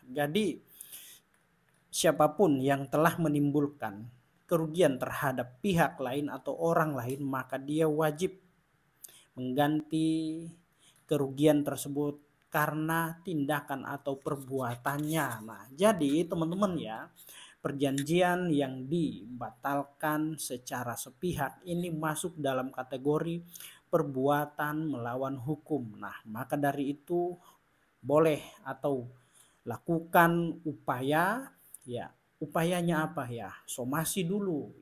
Jadi siapapun yang telah menimbulkan kerugian terhadap pihak lain atau orang lain, maka dia wajib mengganti kerugian tersebut karena tindakan atau perbuatannya. Nah, jadi teman-teman ya, perjanjian yang dibatalkan secara sepihak ini masuk dalam kategori perbuatan melawan hukum. Nah, maka dari itu boleh atau lakukan upaya, ya upayanya apa ya, somasi dulu.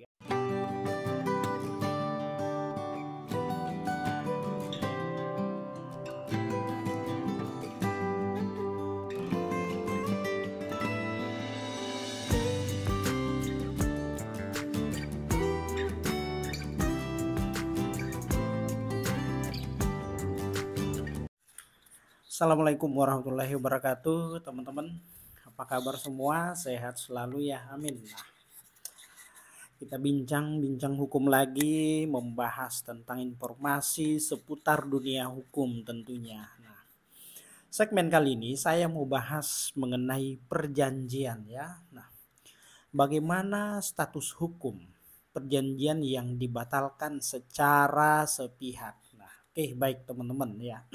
Assalamualaikum warahmatullahi wabarakatuh teman-teman. Apa kabar semua? Sehat selalu ya, amin. Nah, kita bincang-bincang hukum lagi, membahas tentang informasi seputar dunia hukum tentunya. Nah, segmen kali ini saya mau bahas mengenai perjanjian ya. Nah, bagaimana status hukum perjanjian yang dibatalkan secara sepihak. Nah, oke, baik teman-teman ya.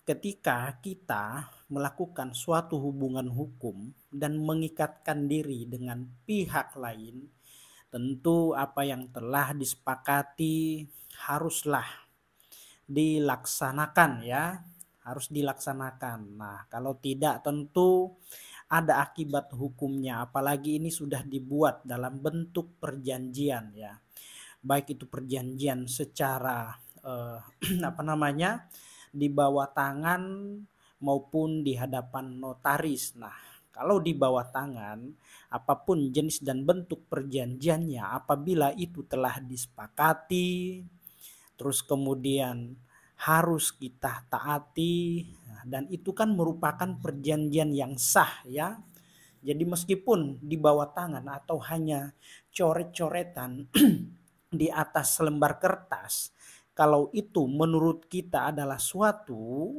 Ketika kita melakukan suatu hubungan hukum dan mengikatkan diri dengan pihak lain, tentu apa yang telah disepakati haruslah dilaksanakan ya, harus dilaksanakan. Nah, kalau tidak tentu ada akibat hukumnya, apalagi ini sudah dibuat dalam bentuk perjanjian ya. Baik itu perjanjian secara apa namanya? Di bawah tangan maupun di hadapan notaris. Nah, kalau di bawah tangan, apapun jenis dan bentuk perjanjiannya, apabila itu telah disepakati, terus kemudian harus kita taati, dan itu kan merupakan perjanjian yang sah ya. Jadi meskipun di bawah tangan atau hanya coret-coretan di atas lembar kertas, kalau itu menurut kita adalah suatu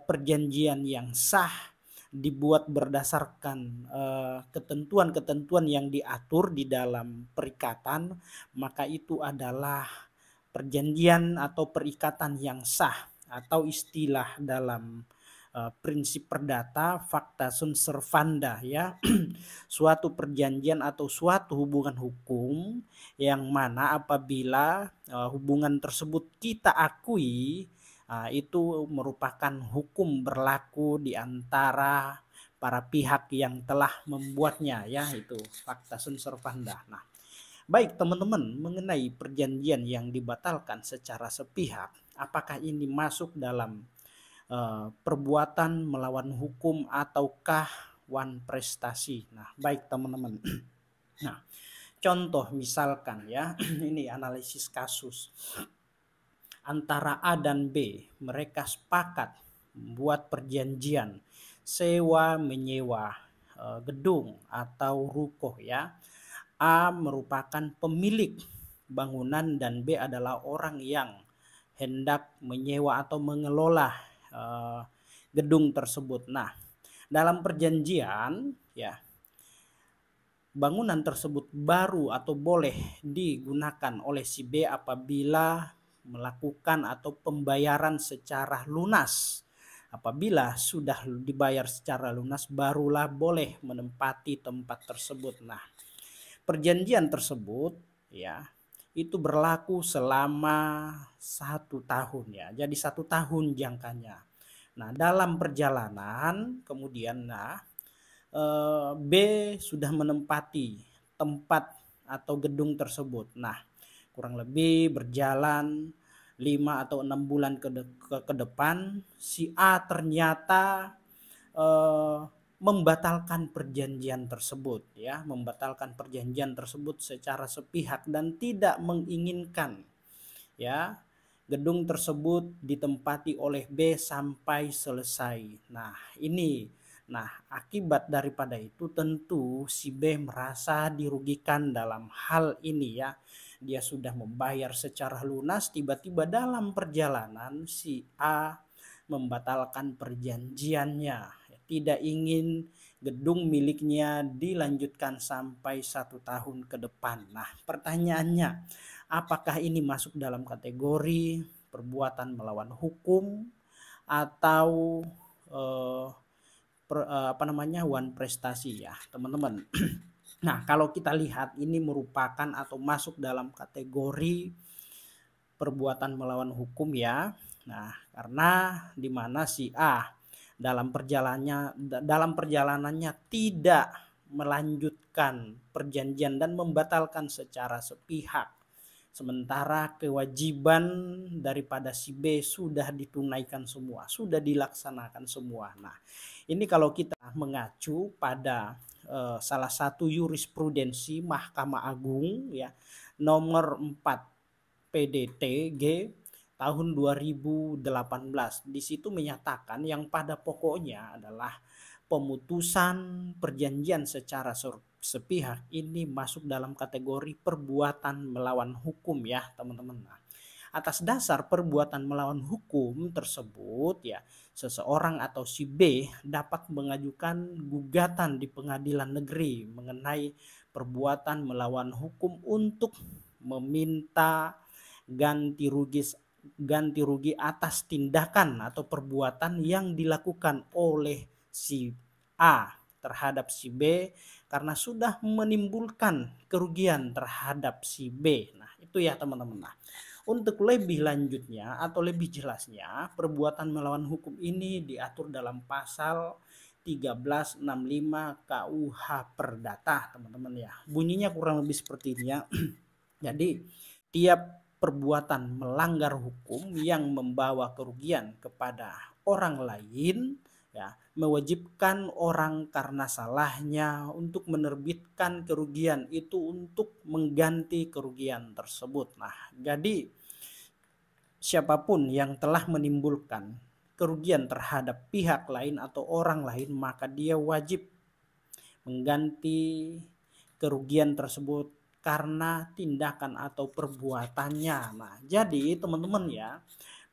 perjanjian yang sah, dibuat berdasarkan ketentuan-ketentuan yang diatur di dalam perikatan, maka itu adalah perjanjian atau perikatan yang sah, atau istilah dalam prinsip perdata facta sunt servanda ya. Suatu perjanjian atau suatu hubungan hukum yang mana apabila hubungan tersebut kita akui, itu merupakan hukum berlaku di antara para pihak yang telah membuatnya ya, itu facta sunt servanda. Nah, baik teman-teman, mengenai perjanjian yang dibatalkan secara sepihak, apakah ini masuk dalam perbuatan melawan hukum ataukah wan prestasi? Nah, baik teman-teman. Nah, contoh misalkan ya, ini analisis kasus antara A dan B, mereka sepakat membuat perjanjian sewa menyewa gedung atau ruko ya. A merupakan pemilik bangunan dan B adalah orang yang hendak menyewa atau mengelola gedung tersebut. Nah, dalam perjanjian ya, bangunan tersebut baru atau boleh digunakan oleh si B apabila melakukan atau pembayaran secara lunas. Apabila sudah dibayar secara lunas, barulah boleh menempati tempat tersebut. Nah, perjanjian tersebut ya, itu berlaku selama 1 tahun ya. Jadi 1 tahun jangkanya. Nah, dalam perjalanan kemudian B sudah menempati tempat atau gedung tersebut. Nah, kurang lebih berjalan 5 atau 6 bulan ke depan, si A ternyata membatalkan perjanjian tersebut ya, membatalkan perjanjian tersebut secara sepihak dan tidak menginginkan ya gedung tersebut ditempati oleh B sampai selesai. Nah, akibat daripada itu tentu si B merasa dirugikan dalam hal ini ya. Dia sudah membayar secara lunas, tiba-tiba dalam perjalanan si A membatalkan perjanjiannya. tidak ingin gedung miliknya dilanjutkan sampai 1 tahun ke depan. Nah, pertanyaannya, apakah ini masuk dalam kategori perbuatan melawan hukum atau wan prestasi ya, teman-teman? Nah, kalau kita lihat ini merupakan atau masuk dalam kategori perbuatan melawan hukum ya. Nah, karena di mana si A dalam perjalanannya tidak melanjutkan perjanjian dan membatalkan secara sepihak. Sementara kewajiban daripada si B sudah ditunaikan semua, sudah dilaksanakan semua. Nah, ini kalau kita mengacu pada salah satu jurisprudensi Mahkamah Agung ya, nomor 4 PDT-G tahun 2018. Di situ menyatakan yang pada pokoknya adalah pemutusan perjanjian secara sepihak ini masuk dalam kategori perbuatan melawan hukum ya, teman-teman. Nah, atas dasar perbuatan melawan hukum tersebut ya, seseorang atau si B dapat mengajukan gugatan di pengadilan negeri mengenai perbuatan melawan hukum untuk meminta ganti rugi atas tindakan atau perbuatan yang dilakukan oleh si A terhadap si B karena sudah menimbulkan kerugian terhadap si B. Nah, itu ya teman-teman. Nah, untuk lebih lanjutnya atau lebih jelasnya, perbuatan melawan hukum ini diatur dalam pasal 1365 KUH Perdata, teman-teman ya. Bunyinya kurang lebih seperti ini ya. Jadi, tiap perbuatan melanggar hukum yang membawa kerugian kepada orang lain ya, mewajibkan orang karena salahnya untuk menerbitkan kerugian itu untuk mengganti kerugian tersebut. Nah, jadi siapapun yang telah menimbulkan kerugian terhadap pihak lain atau orang lain, maka dia wajib mengganti kerugian tersebut karena tindakan atau perbuatannya. Nah, jadi teman-teman ya,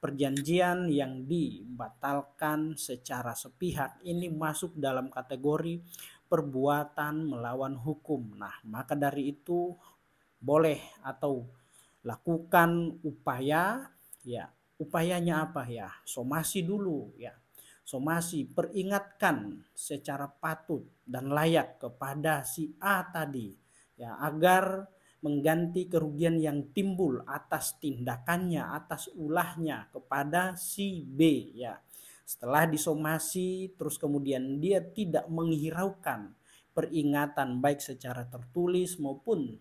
perjanjian yang dibatalkan secara sepihak ini masuk dalam kategori perbuatan melawan hukum. Nah, maka dari itu boleh atau lakukan upaya ya. Upayanya apa ya? Somasi dulu ya. Somasi, peringatkan secara patut dan layak kepada si A tadi ya, agar mengganti kerugian yang timbul atas tindakannya, atas ulahnya kepada si B ya. Setelah disomasi terus kemudian dia tidak menghiraukan peringatan baik secara tertulis maupun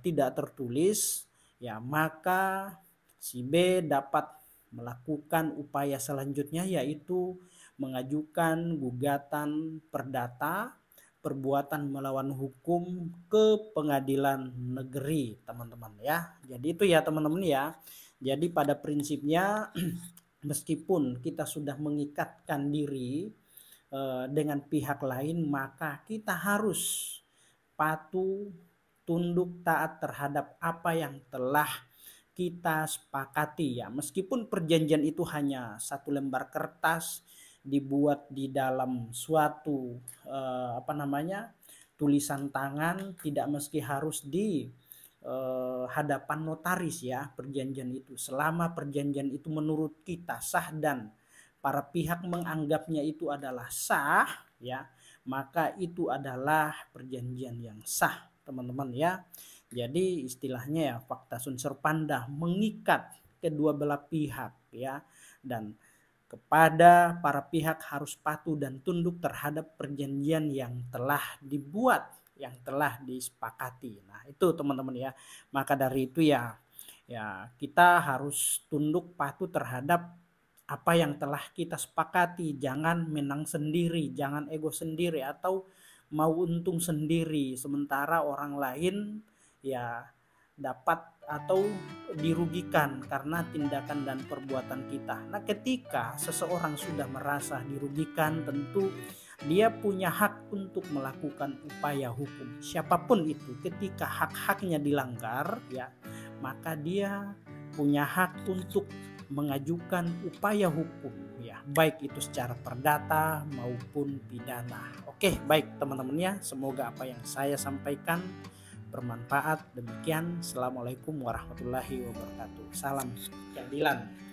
tidak tertulis ya, maka si B dapat melakukan upaya selanjutnya yaitu mengajukan gugatan perdata perbuatan melawan hukum ke pengadilan negeri, teman-teman ya. Jadi itu ya teman-teman ya. Jadi pada prinsipnya meskipun kita sudah mengikatkan diri dengan pihak lain, maka kita harus patuh, tunduk, taat terhadap apa yang telah kita sepakati ya. Meskipun perjanjian itu hanya satu lembar kertas dibuat di dalam suatu tulisan tangan, tidak meski harus di hadapan notaris ya perjanjian itu. Selama perjanjian itu menurut kita sah dan para pihak menganggapnya itu adalah sah ya, maka itu adalah perjanjian yang sah, teman-teman ya. Jadi istilahnya ya fakta sunt serpanda, mengikat kedua belah pihak ya, dan kepada para pihak harus patuh dan tunduk terhadap perjanjian yang telah dibuat, yang telah disepakati. Nah, itu teman-teman ya. Maka dari itu ya kita harus tunduk patuh terhadap apa yang telah kita sepakati. Jangan menang sendiri, jangan ego sendiri atau mau untung sendiri sementara orang lain ya dapat atau dirugikan karena tindakan dan perbuatan kita. Nah, ketika seseorang sudah merasa dirugikan, tentu dia punya hak untuk melakukan upaya hukum. Siapapun itu, ketika hak-haknya dilanggar ya, maka dia punya hak untuk mengajukan upaya hukum ya, baik itu secara perdata maupun pidana. Oke, baik teman-temannya, semoga apa yang saya sampaikan bermanfaat. Demikian, assalamualaikum warahmatullahi wabarakatuh. Salam keadilan.